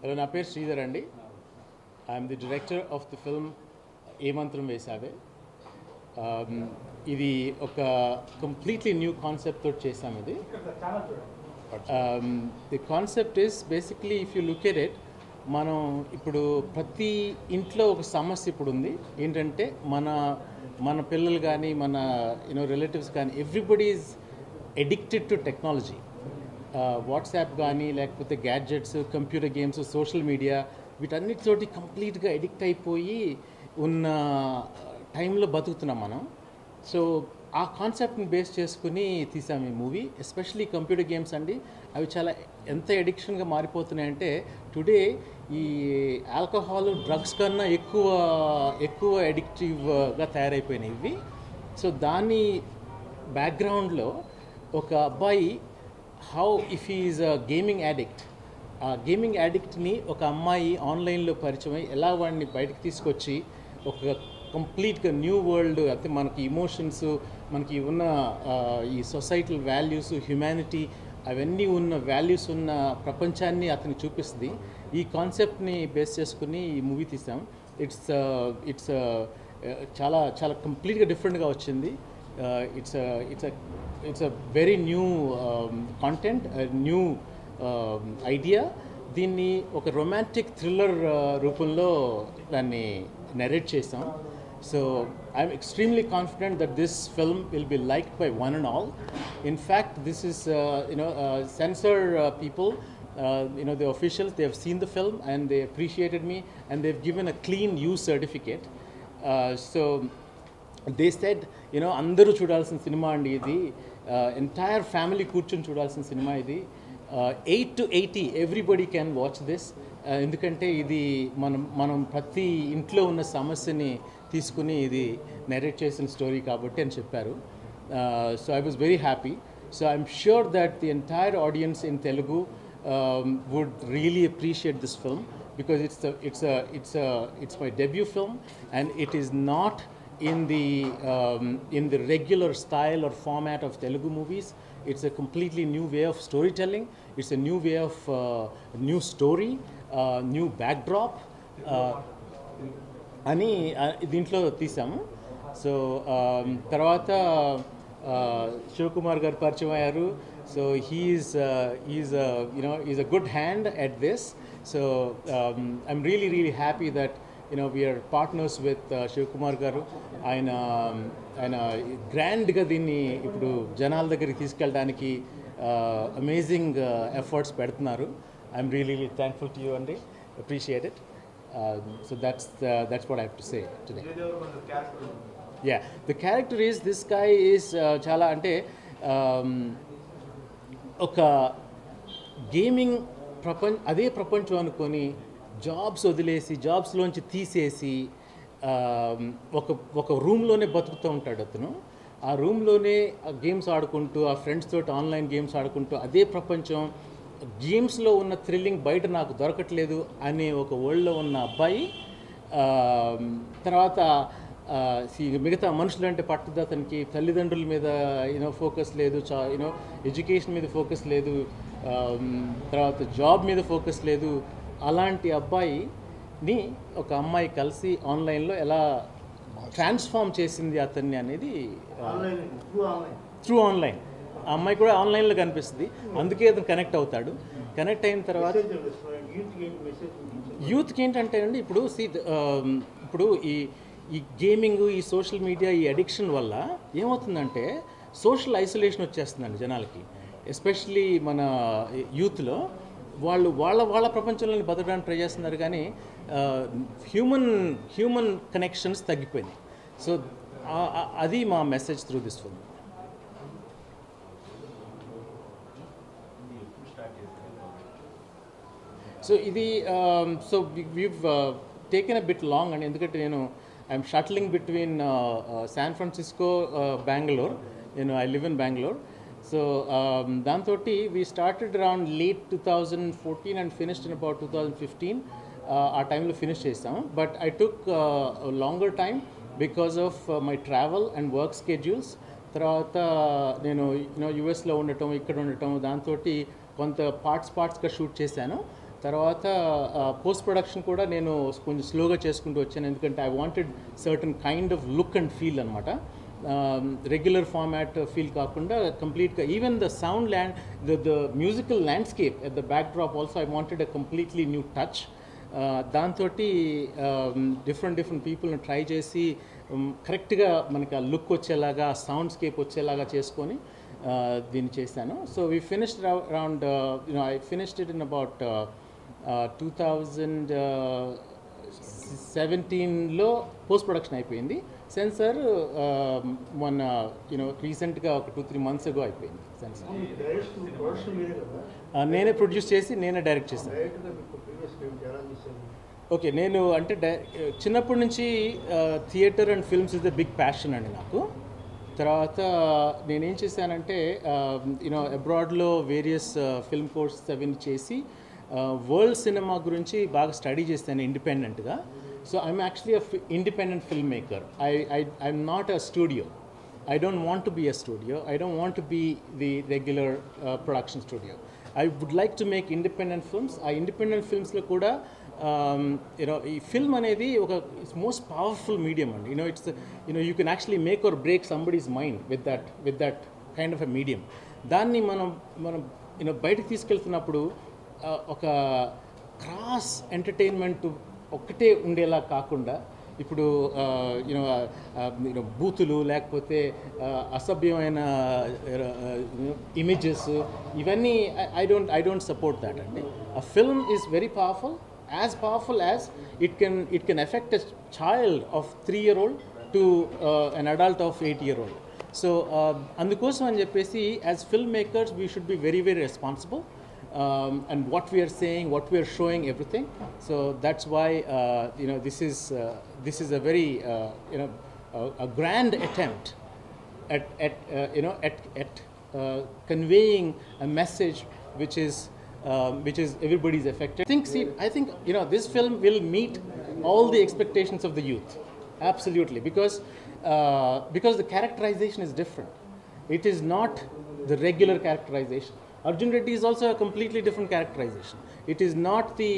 Hello, na పేరు శ్రీధర్ అండి. I'm the director of the film Ye Mantram Vesave. ఇది ఒక కంప్లీట్లీ న్యూ కాన్సెప్ట్ తోటి చేసాం. ఇది the concept is basically if you look at it, మనం ఇప్పుడు ప్రతి ఇంట్లో ఒక సమస్య ఇప్పుడు ఉంది. ఏంటంటే మన పిల్లలు కానీ మన రిలేటివ్స్ కానీ everybody is addicted to technology. WhatsApp కానీ లేకపోతే gadgets, computer games, social media వీటన్నిటితోటి కంప్లీట్గా ఎడిక్ట్ అయిపోయి ఉన్న టైంలో బతుకుతున్నాం మనం. సో ఆ కాన్సెప్ట్ని బేస్ చేసుకుని తీసాం ఈ మూవీ. ఎస్పెషలీ కంప్యూటర్ గేమ్స్ అండి, అవి చాలా ఎంత ఎడిక్షన్గా మారిపోతున్నాయంటే టుడే ఈ ఆల్కహాల్, డ్రగ్స్ కన్నా ఎక్కువ ఎడిక్టివ్గా తయారైపోయినాయి ఇవి. సో దాని బ్యాక్గ్రౌండ్లో ఒక అబ్బాయి how if is a gaming addict, ఆ గేమింగ్ యాడిక్ట్ని ఒక అమ్మాయి ఆన్లైన్లో పరిచయం ఎలా వాడిని బయటకు తీసుకొచ్చి ఒక కంప్లీట్గా న్యూ వరల్డ్, అయితే మనకి ఇమోషన్స్, మనకి ఉన్న ఈ సొసైటల్ వాల్యూస్, హ్యుమానిటీ, అవన్నీ ఉన్న వాల్యూస్ ఉన్న ప్రపంచాన్ని అతనికి చూపిస్తుంది. ఈ కాన్సెప్ట్ని బేస్ చేసుకుని ఈ మూవీ తీసాం. ఇట్స్ చాలా చాలా కంప్లీట్గా డిఫరెంట్గా వచ్చింది. It's a very new content, new idea. దీన్ని ఒక రొమాంటిక్ థ్రిల్లర్ రూపంలో దాన్ని నెరేట్ చేసాం. So I'm extremely confident that this film will be liked by one and all. In fact, this is censor people, the officials, they have seen the film and they appreciated me and they've given a clean use certificate. So they said, andaru chudalసిన cinema అండి ఇది, entire family కూర్చొని చూడాల్సిన cinema ఇది. 8 to 80 everybody can watch this. ఎందుకంటే ఇది మనం ప్రతి ఇంట్లో ఉన్న సమస్యని తీసుకుని ఇది నెరేట్ చేసిన స్టోరీ కాబట్టి అని చెప్పారు. So I was very happy. So I'm sure that the entire audience in Telugu would really appreciate this film, because it's my debut film and it is not in the regular style or format of Telugu movies. It's a completely new way of storytelling. It's a new way of new story, new backdrop. అని దీంట్లో తీసాము. So తర్వాత శివకుమార్ గారు పరిచయం అయ్యారు. So is a good hand at this. So I'm really happy that we are partners with Shivakumar garu. ఆయన గ్రాండ్గా దీన్ని ఇప్పుడు జనాల దగ్గరికి తీసుకెళ్ళడానికి అమేజింగ్ ఎఫర్ట్స్ పెడుతున్నారు. I am really thankful to you అండి, appreciate it. So that's what I have to say today. Yeah, the character is, this guy is చాలా అంటే ఒక గేమింగ్ అదే ప్రపంచం అనుకొని జాబ్స్ వదిలేసి, జాబ్స్లోంచి తీసేసి ఒక రూమ్లోనే బతుకుతూ ఉంటాడు అతను. ఆ రూమ్లోనే గేమ్స్ ఆడుకుంటూ, ఆ ఫ్రెండ్స్ తోటి ఆన్లైన్ గేమ్స్ ఆడుకుంటూ, అదే ప్రపంచం, గేమ్స్లో ఉన్న థ్రిల్లింగ్ బయట నాకు దొరకట్లేదు అనే ఒక వరల్డ్లో ఉన్న అబ్బాయి. తర్వాత మిగతా మనుషులు అంటే పట్టుదల, అతనికి తల్లిదండ్రుల మీద ఫోకస్ లేదు, ఎడ్యుకేషన్ మీద ఫోకస్ లేదు, తర్వాత జాబ్ మీద ఫోకస్ లేదు. అలాంటి అబ్బాయిని ఒక అమ్మాయి కలిసి ఆన్లైన్లో ఎలా ట్రాన్స్ఫార్మ్ చేసింది అతన్ని అనేది త్రూ ఆన్లైన్. ఆ అమ్మాయి కూడా ఆన్లైన్లో కనిపిస్తుంది, అందుకే అతను కనెక్ట్ అవుతాడు. కనెక్ట్ అయిన తర్వాత యూత్కి ఏంటంటే అండి, ఇప్పుడు ఈ గేమింగ్, ఈ సోషల్ మీడియా, ఈ అడిక్షన్ వల్ల ఏమవుతుందంటే సోషల్ ఐసోలేషన్ వచ్చేస్తుందండి జనాలకి. ఎస్పెషలీ మన యూత్లో వాళ్ళ ప్రపంచంలోని బతకడానికి ట్రై చేస్తున్నారు, కానీ హ్యూమన్ కనెక్షన్స్ తగ్గిపోయినాయి. సో అది మా message through this film. So ఇది we've taken a bit long, and ఎందుకంటే I'm shuttling between San Francisco, Bangalore. I live in Bangalore. So దాంతో we started around late 2014 and finished in about 2015. ఆ టైంలో finish చేసాం. But I took a longer time because of my travel and work schedules. తర్వాత నేను యుఎస్లో ఉండటం, ఇక్కడ ఉండటం, దాంతో కొంత పార్ట్స్గా షూట్ చేశాను. తర్వాత పోస్ట్ ప్రొడక్షన్ కూడా నేను కొంచెం స్లోగా చేసుకుంటూ వచ్చాను, ఎందుకంటే I wanted certain kind of look and feel అనమాట. రెగ్యులర్ ఫార్మాట్ ఫీల్ కాకుండా కంప్లీట్గా even the sound the musical landscape at the back drop also I wanted a completely new touch. దాంతో డిఫరెంట్ పీపుల్ని ట్రై చేసి కరెక్ట్గా మనకి ఆ లుక్ వచ్చేలాగా, సౌండ్స్కేప్ వచ్చేలాగా చేసుకొని దీన్ని చేశాను. So we finished around I finished it in about 2017లో పోస్ట్ ప్రొడక్షన్ అయిపోయింది. సెన్సార్ మొన్న రీసెంట్గా ఒక 2-3 months ago అయిపోయింది సెన్సార్. నేనే ప్రొడ్యూస్ చేసి నేనే డైరెక్ట్ చేశాను. ఓకే, నేను అంటే చిన్నప్పటి నుంచి theatre and films is the big passion అండి నాకు. తర్వాత నేనేం చేశానంటే అబ్రాడ్లో వేరియస్ ఫిల్మ్ కోర్సెస్ అవన్నీ చేసి వరల్డ్ సినిమా గురించి బాగా స్టడీ చేశాను ఇండిపెండెంట్గా. So I'm actually a independent film maker. I'm not a studio. I don't want to be a studio. I don't want to be the regular production studio. I would like to make independent films. ఆ independent ఫిల్మ్స్లో కూడా ఈ film అనేది ఒక it's most powerful medium అండి. It's you can actually make or break somebody's mind with that kind of a medium. దాన్ని మనం బయటకు తీసుకెళ్తున్నప్పుడు ఒక క్రాస్ ఎంటర్టైన్మెంట్ ఒక్కటే ఉండేలా కాకుండా, ఇప్పుడు బూతులు లేకపోతే అసభ్యమైన ఇమేజెస్ ఇవన్నీ ఐ డోంట్ సపోర్ట్ దాట్ అండి. A film is very powerful, as powerful as it can affect a child of 3-year-old to an adult of 8-year-old. So అందుకోసం అని చెప్పేసి as film makers we should be very very responsible. And what we are saying, what we are showing, everything. So that's why this is a very a grand attempt at conveying a message which is everybody's affected. I think this film will meet all the expectations of the youth, absolutely, because the characterization is different. It is not the regular characterization. Arjun Reddy is also a completely different characterization. It is not the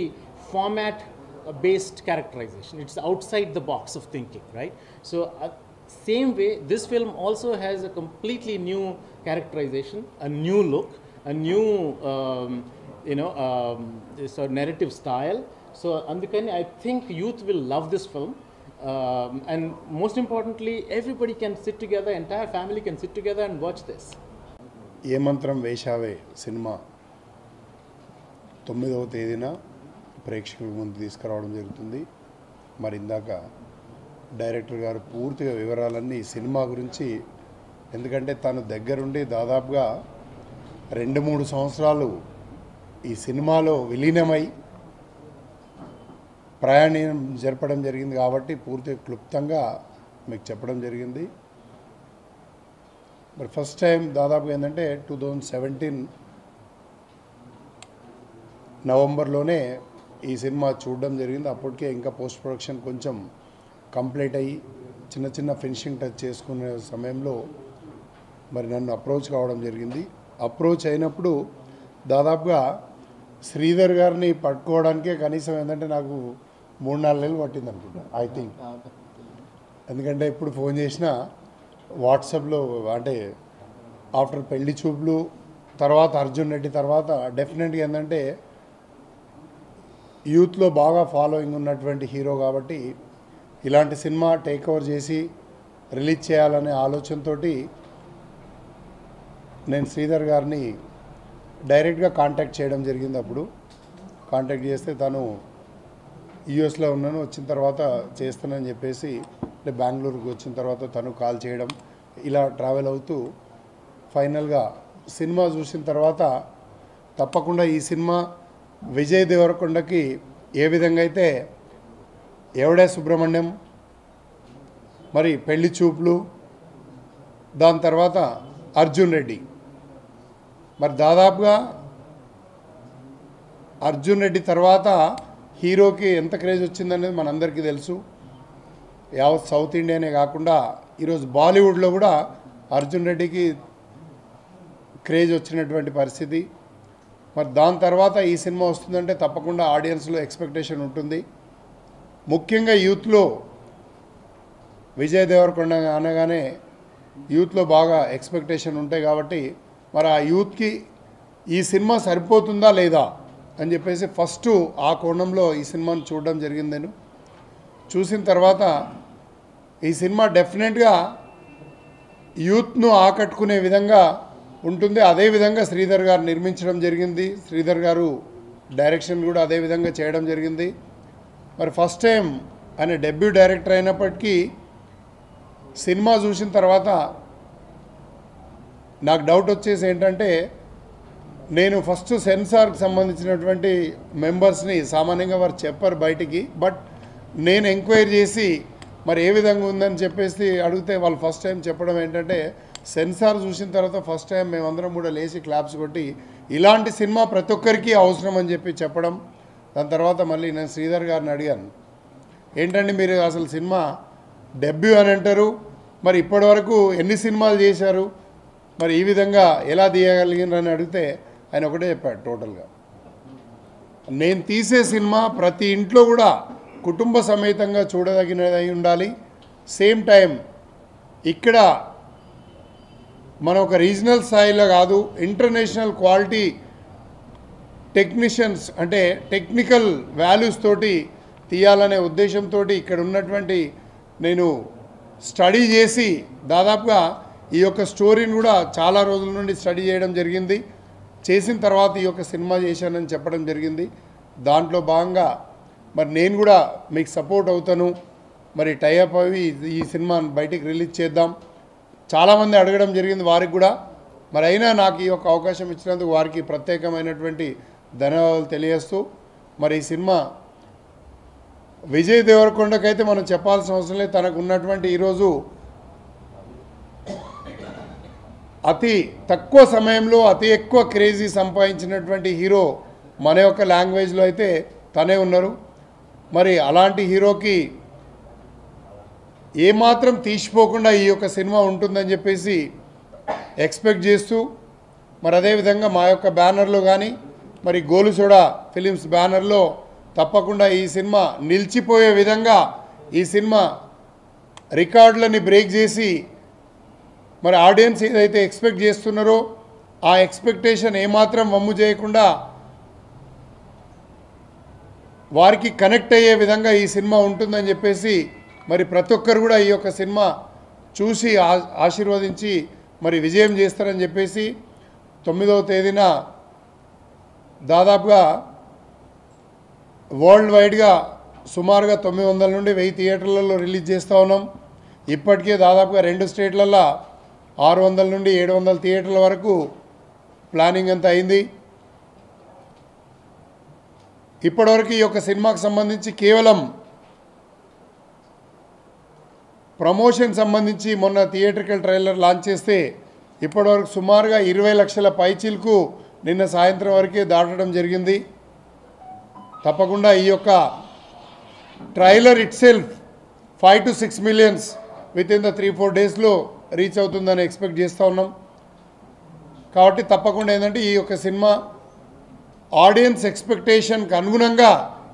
format based characterization. It's outside the box of thinking, right? So same way, this film also has a completely new characterization, a new look, a new sort of narrative style. So andukani I think youth will love this film. And most importantly, everybody can sit together, entire family can sit together and watch this. ఏ మంత్రం వేశావే cinema 9వ తేదీన ప్రేక్షకుల ముందు తీసుకురావడం జరుగుతుంది. మరి ఇందాక director గారు పూర్తిగా వివరాలన్నీ సినిమా గురించి, ఎందుకంటే తను దగ్గరుండి దాదాపుగా 2-3 సంవత్సరాలు ఈ సినిమాలో విలీనమై ప్రయాణం జరపడం జరిగింది కాబట్టి పూర్తిగా క్లుప్తంగా మీకు చెప్పడం జరిగింది. మరి ఫస్ట్ టైం దాదాపుగా ఏంటంటే 2017 నవంబర్లోనే ఈ సినిమా చూడడం జరిగింది. అప్పటికే ఇంకా పోస్ట్ ప్రొడక్షన్ కొంచెం కంప్లీట్ అయ్యి చిన్న ఫినిషింగ్ టచ్ చేసుకునే సమయంలో మరి నన్ను అప్రోచ్ కావడం జరిగింది. అప్రోచ్ అయినప్పుడు దాదాపుగా శ్రీధర్ గారిని పట్టుకోవడానికే కనీసం ఏంటంటే నాకు 3-4 నెలలు పట్టింది అనుకుంటా, ఐ థింక్. ఎందుకంటే ఇప్పుడు ఫోన్ చేసినా వాట్సాప్లో, అంటే ఆఫ్టర్ పెళ్లి చూపులు తర్వాత అర్జున్ రెడ్డి తర్వాత డెఫినెట్గా ఏంటంటే యూత్లో బాగా ఫాలోయింగ్ ఉన్నటువంటి హీరో కాబట్టి ఇలాంటి సినిమా టేక్ ఓవర్ చేసి రిలీజ్ చేయాలనే ఆలోచనతో నేను శ్రీధర్ గారిని డైరెక్ట్గా కాంటాక్ట్ చేయడం జరిగింది. అప్పుడు కాంటాక్ట్ చేస్తే తను యూఎస్లో ఉన్నాను, వచ్చిన తర్వాత చేస్తానని చెప్పేసి బెంగళూరుకి వచ్చిన తర్వాత తను కాల్ చేయడం, ఇలా ట్రావెల్ అవుతూ ఫైనల్గా సినిమా చూసిన తర్వాత తప్పకుండా ఈ సినిమా విజయ్ దేవరకొండకి ఏ విధంగా అయితే ఎవడే సుబ్రహ్మణ్యం, మరి పెళ్లి చూపులు, దాని తర్వాత అర్జున్ రెడ్డి, మరి దాదాపుగా అర్జున్ రెడ్డి తర్వాత హీరోకి ఎంత క్రేజ్ వచ్చిందనేది మనందరికీ తెలుసు. యావత్ సౌత్ ఇండియానే కాకుండా ఈరోజు బాలీవుడ్లో కూడా అర్జున్ రెడ్డికి క్రేజ్ వచ్చినటువంటి పరిస్థితి. మరి దాని తర్వాత ఈ సినిమా వస్తుందంటే తప్పకుండా ఆడియన్స్లో ఎక్స్పెక్టేషన్ ఉంటుంది. ముఖ్యంగా యూత్లో విజయ్ దేవరకొండ అనగానే యూత్లో బాగా ఎక్స్పెక్టేషన్ ఉంటాయి కాబట్టి మరి ఆ యూత్కి ఈ సినిమా సరిపోతుందా లేదా అని చెప్పేసి ఫస్ట్ ఆ కోణంలో ఈ సినిమాను చూడడం జరిగింది. నేను చూసిన తర్వాత ఈ సినిమా డెఫినెట్గా యూత్ను ఆకట్టుకునే విధంగా ఉంటుంది. అదేవిధంగా శ్రీధర్ గారు నిర్మించడం జరిగింది. శ్రీధర్ గారు డైరెక్షన్ కూడా అదేవిధంగా చేయడం జరిగింది. మరి ఫస్ట్ టైం ఆయన డెబ్యూ డైరెక్టర్ అయినప్పటికీ సినిమా చూసిన తర్వాత నాకు డౌట్ వచ్చేసి ఏంటంటే, నేను ఫస్ట్ సెన్సార్కి సంబంధించినటువంటి మెంబర్స్ని సామాన్యంగా వారు చెప్పారు బయటికి, బట్ నేను ఎంక్వైరీ చేసి మరి ఏ విధంగా ఉందని చెప్పేసి అడిగితే వాళ్ళు ఫస్ట్ టైం చెప్పడం ఏంటంటే, సెన్సార్ చూసిన తర్వాత ఫస్ట్ టైం మేమందరం కూడా లేచి క్లాప్స్ కొట్టి ఇలాంటి సినిమా ప్రతి ఒక్కరికి అవసరం అని చెప్పి చెప్పడం. దాని తర్వాత మళ్ళీ నేను శ్రీధర్ గారిని అడిగాను, ఏంటంటే మీరు అసలు సినిమా డెబ్యూ అని అంటారు, మరి ఇప్పటివరకు ఎన్ని సినిమాలు చేశారు, మరి ఈ విధంగా ఎలా తీయగలిగినారని అడిగితే ఆయన ఒకటే చెప్పాడు, టోటల్గా నేను తీసే సినిమా ప్రతి ఇంట్లో కూడా కుటుంబ సమేతంగా చూడదగినదై ఉండాలి. సేమ్ టైం ఇక్కడ మన ఒక రీజనల్ స్థాయిలో కాదు, ఇంటర్నేషనల్ క్వాలిటీ టెక్నీషియన్స్ అంటే టెక్నికల్ వాల్యూస్ తోటి తీయాలనే ఉద్దేశంతో ఇక్కడ ఉన్నటువంటి నేను స్టడీ చేసి దాదాపుగా ఈ యొక్క స్టోరీని కూడా చాలా రోజుల నుండి స్టడీ చేయడం జరిగింది. చేసిన తర్వాత ఈ యొక్క సినిమా చేశానని చెప్పడం జరిగింది. దాంట్లో భాగంగా మరి నేను కూడా మీకు సపోర్ట్ అవుతాను, మరి టైఅప్ అవి ఈ సినిమాని బయటికి రిలీజ్ చేద్దాం. చాలామంది అడగడం జరిగింది వారికి కూడా, మరి అయినా నాకు ఈ యొక్క అవకాశం ఇచ్చినందుకు వారికి ప్రత్యేకమైనటువంటి ధన్యవాదాలు తెలియజేస్తూ, మరి ఈ సినిమా విజయ్ దేవరకొండకైతే మనం చెప్పాల్సిన అవసరం లేదు. తనకు ఉన్నటువంటి ఈరోజు అతి తక్కువ సమయంలో అతి ఎక్కువ క్రేజీ సంపాదించినటువంటి హీరో మన యొక్క లాంగ్వేజ్లో అయితే తనే ఉన్నారు. మరి అలాంటి హీరోకి ఏమాత్రం తీసిపోకుండా ఈ యొక్క సినిమా ఉంటుందని చెప్పేసి ఎక్స్పెక్ట్ చేస్తూ, మరి అదేవిధంగా మా యొక్క బ్యానర్లో కానీ మరి గోలుసోడా ఫిలిమ్స్ బ్యానర్లో తప్పకుండా ఈ సినిమా నిలిచిపోయే విధంగా ఈ సినిమా రికార్డులని బ్రేక్ చేసి మరి ఆడియన్స్ ఏదైతే ఎక్స్పెక్ట్ చేస్తున్నారో ఆ ఎక్స్పెక్టేషన్ ఏమాత్రం వమ్ము చేయకుండా వారికి కనెక్ట్ అయ్యే విధంగా ఈ సినిమా ఉంటుందని చెప్పేసి మరి ప్రతి ఒక్కరు కూడా ఈ యొక్క సినిమా చూసి ఆశీర్వదించి మరి విజయం చేస్తారని చెప్పేసి 9వ తేదీన దాదాపుగా వరల్డ్ వైడ్గా సుమారుగా 900 నుండి 1000 థియేటర్లలో రిలీజ్ చేస్తూ ఉన్నాం. ఇప్పటికే దాదాపుగా 2 స్టేట్లలో 600 నుండి 700 థియేటర్ల వరకు ప్లానింగ్ అంతా అయింది. ఇప్పటివరకు ఈ యొక్క సినిమాకు సంబంధించి కేవలం ప్రమోషన్ సంబంధించి మొన్న థియేట్రికల్ ట్రైలర్ లాంచ్ చేస్తే ఇప్పటివరకు సుమారుగా 20 లక్షల పైచీలకు నిన్న సాయంత్రం వరకే దాటడం జరిగింది. తప్పకుండా ఈ యొక్క trailer it self 5 to 6 millions with in the 3-4 డేస్లో రీచ్ అవుతుందని ఎక్స్పెక్ట్ చేస్తూ ఉన్నాం. కాబట్టి తప్పకుండా ఏంటంటే ఈ యొక్క సినిమా ఆడియన్స్ ఎక్స్పెక్టేషన్కి అనుగుణంగా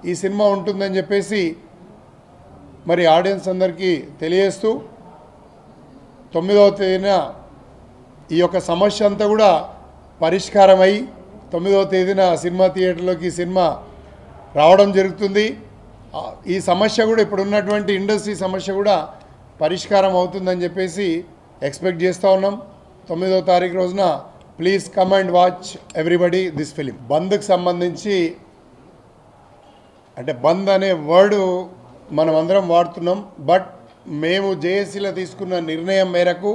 ఈ సినిమా ఉంటుందని చెప్పేసి మరి ఆడియన్స్ అందరికీ తెలియజేస్తూ 9వ తేదీన ఈ యొక్క సమస్య అంతా కూడా పరిష్కారమై 9వ తేదీన సినిమా థియేటర్లోకి ఈ సినిమా రావడం జరుగుతుంది. ఈ సమస్య కూడా ఇప్పుడు ఉన్నటువంటి ఇండస్ట్రీ సమస్య కూడా పరిష్కారం అవుతుందని చెప్పేసి ఎక్స్పెక్ట్ చేస్తూ ఉన్నాం. 9వ తారీఖు రోజున please come and watch everybody this film. బంద్కి సంబంధించి అంటే బంద్ అనే వర్డ్ మనం అందరం వాడుతున్నాం, బట్ మేము జేఏసీలో తీసుకున్న నిర్ణయం మేరకు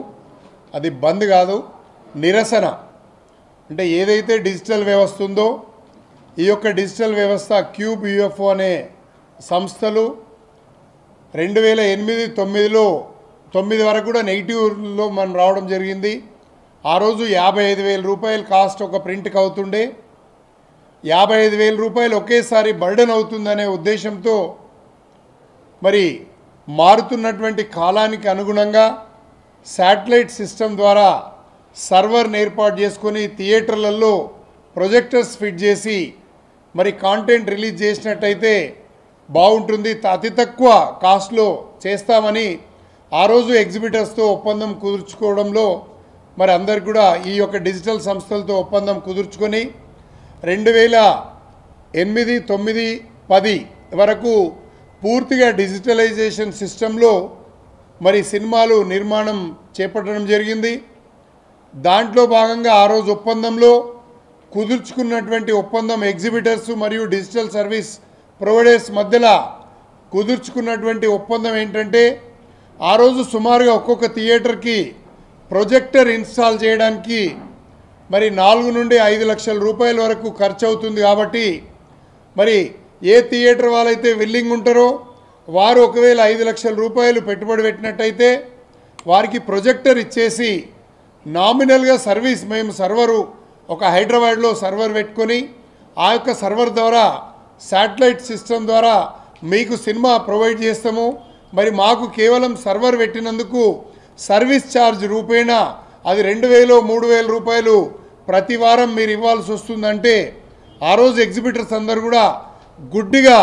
అది బంద్ కాదు, నిరసన. అంటే ఏదైతే డిజిటల్ వ్యవస్థ ఉందో ఈ యొక్క డిజిటల్ వ్యవస్థ క్యూబ్ యూఎఫ్ఓ అనే సంస్థలు 2008-9లో 9 వరకు కూడా నెగిటివ్లో మనం రావడం జరిగింది. ఆ రోజు 55,000 రూపాయలు కాస్ట్ ఒక ప్రింట్కి అవుతుండే. 55,000 రూపాయలు ఒకేసారి బర్డెన్ అవుతుందనే ఉద్దేశంతో మరి మారుతున్నటువంటి కాలానికి అనుగుణంగా శాటిలైట్ సిస్టమ్ ద్వారా సర్వర్ని ఏర్పాటు చేసుకొని థియేటర్లలో ప్రొజెక్టర్స్ ఫిట్ చేసి మరి కాంటెంట్ రిలీజ్ చేసినట్టయితే బాగుంటుంది, అతి తక్కువ కాస్ట్లో చేస్తామని ఆ రోజు ఎగ్జిబిటర్స్తో ఒప్పందం కుదుర్చుకోవడంలో మరి అందరికి కూడా ఈ యొక్క డిజిటల్ సంస్థలతో ఒప్పందం కుదుర్చుకొని 2008, 9, 10 వరకు పూర్తిగా డిజిటలైజేషన్ సిస్టంలో మరి సినిమాలు నిర్మాణం చేపట్టడం జరిగింది. దాంట్లో భాగంగా ఆ రోజు ఒప్పందంలో కుదుర్చుకున్నటువంటి ఒప్పందం ఎగ్జిబిటర్స్ మరియు డిజిటల్ సర్వీస్ ప్రొవైడర్స్ మధ్యలో కుదుర్చుకున్నటువంటి ఒప్పందం ఏంటంటే ఆ రోజు సుమారుగా ఒక్కొక్క థియేటర్కి ప్రొజెక్టర్ ఇన్స్టాల్ చేయడానికి మరి 4 నుండి 5 లక్షల రూపాయల వరకు ఖర్చు అవుతుంది. కాబట్టి మరి ఏ థియేటర్ వాళ్ళైతే విల్లింగ్ ఉంటారో వారు ఒకవేళ 5 లక్షల రూపాయలు పెట్టుబడి పెట్టినట్టయితే వారికి ప్రొజెక్టర్ ఇచ్చేసి నామినల్గా సర్వీస్ మేము సర్వరు ఒక హైదరాబాద్లో సర్వర్ పెట్టుకొని ఆ యొక్క సర్వర్ ద్వారా శాటిలైట్ సిస్టమ్ ద్వారా మీకు సినిమా ప్రొవైడ్ చేస్తాము. మరి మాకు కేవలం సర్వర్ పెట్టినందుకు సర్వీస్ ఛార్జ్ రూపేణా అది 2000, 3000 రూపాయలు ప్రతి వారం మీరు ఇవ్వాల్సి వస్తుందంటే ఆ రోజు ఎగ్జిబిటర్స్ అందరు కూడా గుడ్డిగా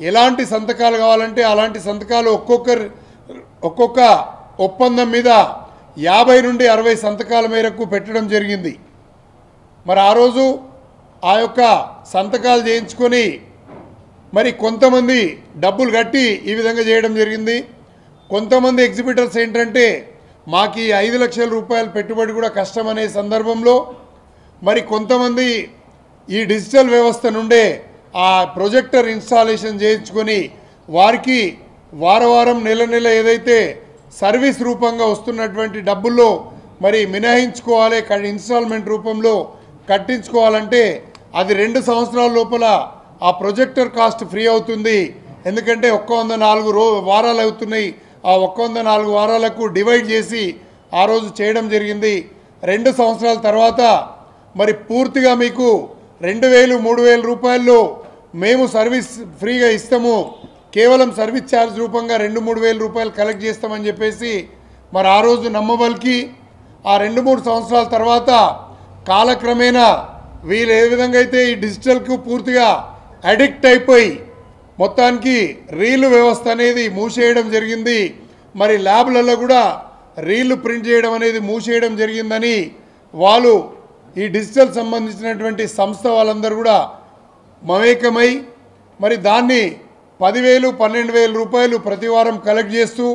ఎలాంటి సంతకాలు కావాలంటే అలాంటి సంతకాలు ఒక్కొక్క ఒప్పందం మీద 50 నుండి 60 సంతకాల మేరకు పెట్టడం జరిగింది. మరి ఆ రోజు ఆ యొక్క సంతకాలు చేయించుకొని మరి కొంతమంది డబ్బులు కట్టి ఈ విధంగా చేయడం జరిగింది. కొంతమంది ఎగ్జిబిటర్స్ ఏంటంటే మాకు ఈ 5 లక్షల రూపాయల పెట్టుబడి కూడా కష్టమనే సందర్భంలో మరి కొంతమంది ఈ డిజిటల్ వ్యవస్థ నుండే ఆ ప్రొజెక్టర్ ఇన్స్టాలేషన్ చేయించుకొని వారికి వారం నెల ఏదైతే సర్వీస్ రూపంగా వస్తున్నటువంటి డబ్బుల్లో మరి మినహాయించుకోవాలి, ఇన్స్టాల్మెంట్ రూపంలో కట్టించుకోవాలంటే అది 2 సంవత్సరాల లోపల ఆ ప్రొజెక్టర్ కాస్ట్ ఫ్రీ అవుతుంది. ఎందుకంటే 104 వారాలు అవుతున్నాయి. ఆ 104 వారాలకు డివైడ్ చేసి ఆ రోజు చేయడం జరిగింది. 2 సంవత్సరాల తర్వాత మరి పూర్తిగా మీకు 2000, 3000 రూపాయల్లో మేము సర్వీస్ ఫ్రీగా ఇస్తాము, కేవలం సర్వీస్ ఛార్జ్ రూపంగా 2-3 వేల రూపాయలు కలెక్ట్ చేస్తామని చెప్పేసి మరి ఆ రోజు నమ్మబలికి ఆ 2-3 సంవత్సరాల తర్వాత కాలక్రమేణా వీళ్ళు ఏ విధంగా అయితే ఈ డిజిటల్కు పూర్తిగా అడిక్ట్ అయిపోయి మొత్తానికి రీలు వ్యవస్థ అనేది మూసేయడం జరిగింది. మరి ల్యాబ్లలో కూడా రీళ్లు ప్రింట్ చేయడం అనేది మూసేయడం జరిగిందని వాళ్ళు ఈ డిజిటల్ సంబంధించినటువంటి సంస్థ వాళ్ళందరూ కూడా మమేకమై మరి దాన్ని 10,000, 12,000 రూపాయలు ప్రతి వారం కలెక్ట్ చేస్తూ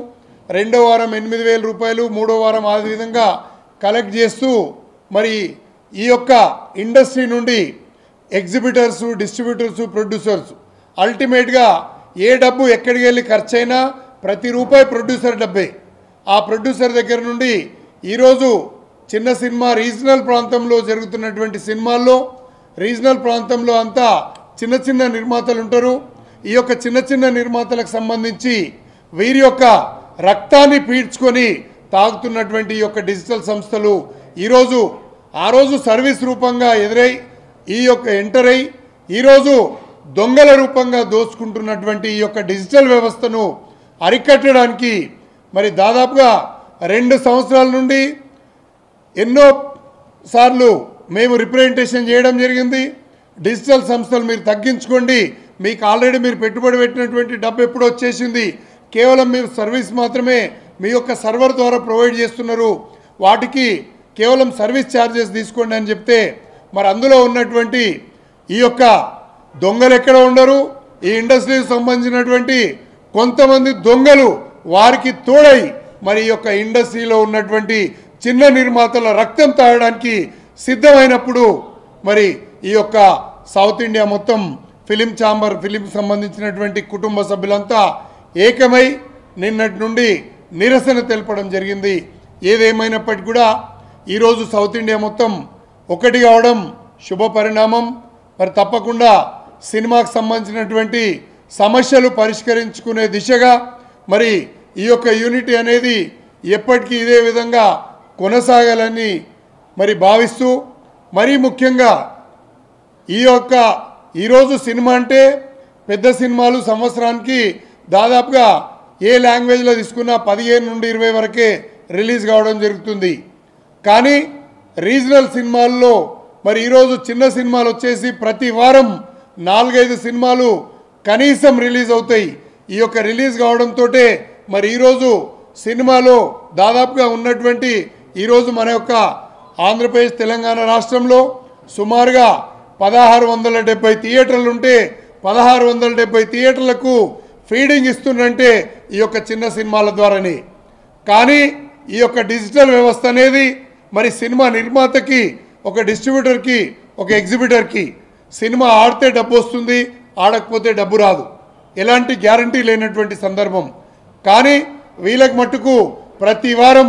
2వ వారం 8,000 రూపాయలు, 3వ వారం ఆ విధంగా కలెక్ట్ చేస్తూ మరి ఈ యొక్క ఇండస్ట్రీ నుండి ఎగ్జిబిటర్స్, డిస్ట్రిబ్యూటర్స్, ప్రొడ్యూసర్స్ అల్టిమేట్గా ఏ డబ్బు ఎక్కడికి వెళ్ళి ఖర్చు అయినా ప్రతి రూపాయి ప్రొడ్యూసర్ డబ్బే. ఆ ప్రొడ్యూసర్ దగ్గర నుండి ఈరోజు చిన్న సినిమా రీజనల్ ప్రాంతంలో జరుగుతున్నటువంటి సినిమాల్లో రీజనల్ ప్రాంతంలో అంతా చిన్న నిర్మాతలు ఉంటారు. ఈ యొక్క చిన్న నిర్మాతలకు సంబంధించి వీరి యొక్క రక్తాన్ని పీడ్చుకొని తాగుతున్నటువంటి ఈ యొక్క డిజిటల్ సంస్థలు ఈరోజు ఆ రోజు సర్వీస్ రూపంగా ఎంటర్ అయి ఈరోజు దొంగల రూపంగా దోచుకుంటున్నటువంటి ఈ యొక్క డిజిటల్ వ్యవస్థను అరికట్టడానికి మరి దాదాపుగా 2 సంవత్సరాల నుండి ఎన్నో సార్లు మేము రిప్రజెంటేషన్ చేయడం జరిగింది. డిజిటల్ సంస్థలు మీరు తగ్గించుకోండి, మీకు ఆల్రెడీ మీరు పెట్టుబడి పెట్టినటువంటి డబ్బు ఎప్పుడు వచ్చేసింది, కేవలం మీరు సర్వీస్ మాత్రమే మీ యొక్క సర్వర్ ద్వారా ప్రొవైడ్ చేస్తున్నారు, వాటికి కేవలం సర్వీస్ ఛార్జెస్ తీసుకోండి అని చెప్తే మరి అందులో ఉన్నటువంటి ఈ యొక్క దొంగలు ఎక్కడ ఉండరు. ఈ ఇండస్ట్రీకి సంబంధించినటువంటి కొంతమంది దొంగలు వారికి తోడై మరి ఈ యొక్క ఇండస్ట్రీలో ఉన్నటువంటి చిన్న నిర్మాతల రక్తం తాగడానికి సిద్ధమైనప్పుడు మరి ఈ యొక్క సౌత్ ఇండియా మొత్తం ఫిలిం ఛాంబర్ ఫిలిం సంబంధించినటువంటి కుటుంబ సభ్యులంతా ఏకమై నిన్నటి నుండి నిరసన తెలపడం జరిగింది. ఏదేమైనప్పటికీ కూడా ఈరోజు సౌత్ ఇండియా మొత్తం ఒకటి కావడం శుభ పరిణామం. మరి తప్పకుండా సినిమాకు సంబంధించినటువంటి సమస్యలు పరిష్కరించుకునే దిశగా మరి ఈ యొక్క యూనిటీ అనేది ఎప్పటికీ ఇదే విధంగా కొనసాగాలని మరి భావిస్తూ మరీ ముఖ్యంగా ఈరోజు సినిమా అంటే పెద్ద సినిమాలు సంవత్సరానికి దాదాపుగా ఏ లాంగ్వేజ్లో తీసుకున్నా 15 నుండి 20 వరకే రిలీజ్ కావడం జరుగుతుంది. కానీ రీజనల్ సినిమాల్లో మరి ఈరోజు చిన్న సినిమాలు వచ్చేసి ప్రతి వారం 4-5 సినిమాలు కనీసం రిలీజ్ అవుతాయి. ఈ యొక్క రిలీజ్ కావడంతో మరి ఈరోజు సినిమాలో దాదాపుగా ఉన్నటువంటి ఈరోజు మన యొక్క ఆంధ్రప్రదేశ్ తెలంగాణ రాష్ట్రంలో సుమారుగా 1670 థియేటర్లు ఉంటే 1670 థియేటర్లకు ఫీడింగ్ ఇస్తుందంటే ఈ యొక్క చిన్న సినిమాల ద్వారానే. కానీ ఈ యొక్క డిజిటల్ వ్యవస్థ అనేది మరి సినిమా నిర్మాతకి, ఒక డిస్ట్రిబ్యూటర్కి, ఒక ఎగ్జిబిటర్కి సినిమా ఆడితే డబ్బు వస్తుంది, ఆడకపోతే డబ్బు రాదు, ఎలాంటి గ్యారంటీ లేనటువంటి సందర్భం. కానీ వీళ్ళకి మట్టుకు ప్రతి వారం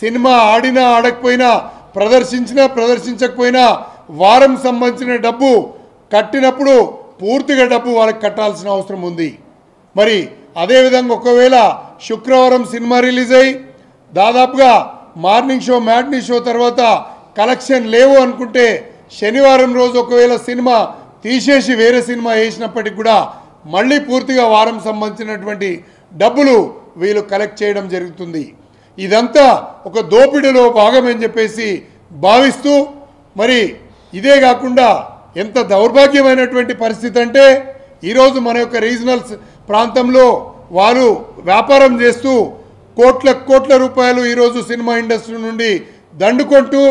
సినిమా ఆడినా ఆడకపోయినా, ప్రదర్శించినా ప్రదర్శించకపోయినా వారం సంబంధించిన డబ్బు కట్టినప్పుడు పూర్తిగా డబ్బు వాళ్ళకి కట్టాల్సిన అవసరం ఉంది. మరి అదేవిధంగా ఒకవేళ శుక్రవారం సినిమా రిలీజ్ అయ్యి దాదాపుగా మార్నింగ్ షో, మ్యాట్నీ షో తర్వాత కలెక్షన్ లేవు అనుకుంటే శనివారం రోజు ఒకవేళ సినిమా తీసేసి వేరే సినిమా వేసినప్పటికి కూడా మళ్ళీ పూర్తిగా వారం సంబంధించినటువంటి డబ్బులు వీళ్ళు కలెక్ట్ చేయడం జరుగుతుంది. ఇదంతా ఒక దోపిడీలో భాగమని చెప్పేసి భావిస్తూ, మరి ఇదే కాకుండా ఎంత దౌర్భాగ్యమైనటువంటి పరిస్థితి అంటే ఈరోజు మన యొక్క రీజనల్ ప్రాంతంలో వాళ్ళు వ్యాపారం చేస్తూ కోట్ల రూపాయలు ఈరోజు సినిమా ఇండస్ట్రీ నుండి దండుకుంటూ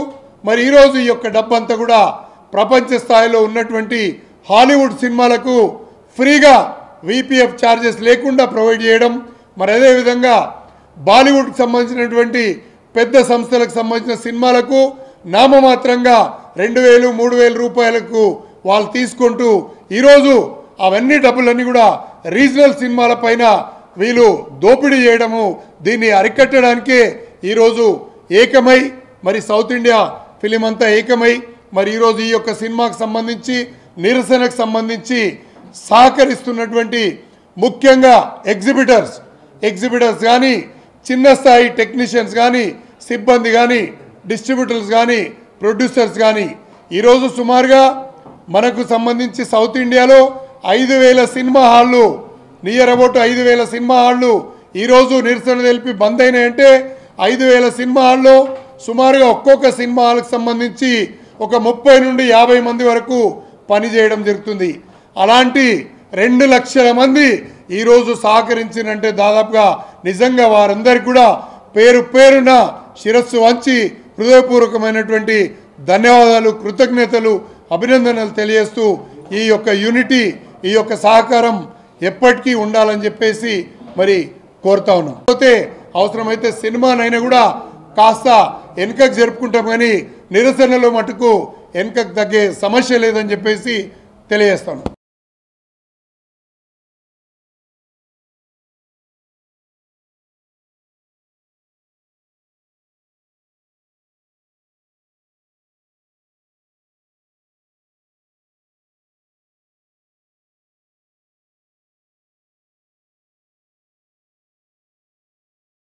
మరి ఈరోజు ఈ యొక్క డబ్బంతా కూడా ప్రపంచ స్థాయిలో ఉన్నటువంటి హాలీవుడ్ సినిమాలకు ఫ్రీగా విపిఎఫ్ ఛార్జెస్ లేకుండా ప్రొవైడ్ చేయడం, మరి అదేవిధంగా బాలీవుడ్కి సంబంధించినటువంటి పెద్ద సంస్థలకు సంబంధించిన సినిమాలకు నామమాత్రంగా 2000-3000 రూపాయలకు వాళ్ళు తీసుకుంటూ ఈరోజు అవన్నీ డబ్బులన్నీ కూడా రీజనల్ సినిమాల పైన వీళ్ళు దోపిడీ చేయడము, దీన్ని అరికట్టడానికే ఈరోజు ఏకమై మరి సౌత్ ఇండియా ఫిలిం అంతా ఏకమై మరి ఈరోజు ఈ యొక్క సినిమాకు సంబంధించి నిరసనకు సంబంధించి సహకరిస్తున్నటువంటి ముఖ్యంగా ఎగ్జిబిటర్స్ కానీ, చిన్న స్థాయి టెక్నీషియన్స్ కానీ, సిబ్బంది కానీ, డిస్ట్రిబ్యూటర్స్ కానీ, ప్రొడ్యూసర్స్ కానీ ఈరోజు సుమారుగా మనకు సంబంధించి సౌత్ ఇండియాలో 5000 సినిమా హాళ్ళు, నియర్ అబౌట్ 5000 సినిమా హాళ్ళు ఈరోజు నిరసన తెలిపి బంద్ అయినాయంటే 5000 సినిమా హాల్లో సుమారుగా ఒక్కొక్క సినిమా హాల్కి సంబంధించి ఒక 30 నుండి 50 మంది వరకు పనిచేయడం జరుగుతుంది. అలాంటి 2 లక్షల మంది ఈరోజు సహకరించినంటే దాదాపుగా నిజంగా వారందరికీ కూడా పేరు పేరున శిరస్సు వంచి హృదయపూర్వకమైనటువంటి ధన్యవాదాలు, కృతజ్ఞతలు, అభినందనలు తెలియజేస్తూ ఈ యొక్క యూనిటీ, ఈ యొక్క సహకారం ఎప్పటికీ ఉండాలని చెప్పేసి మరి కోరుతా ఉన్నాం. పోతే అవసరమైతే సినిమానైనా కూడా కాస్త వెనుకకు జరుపుకుంటాం, కానీ నిరసనలో మటుకు వెనుకకు తగ్గే సమస్య లేదని చెప్పేసి తెలియజేస్తాను.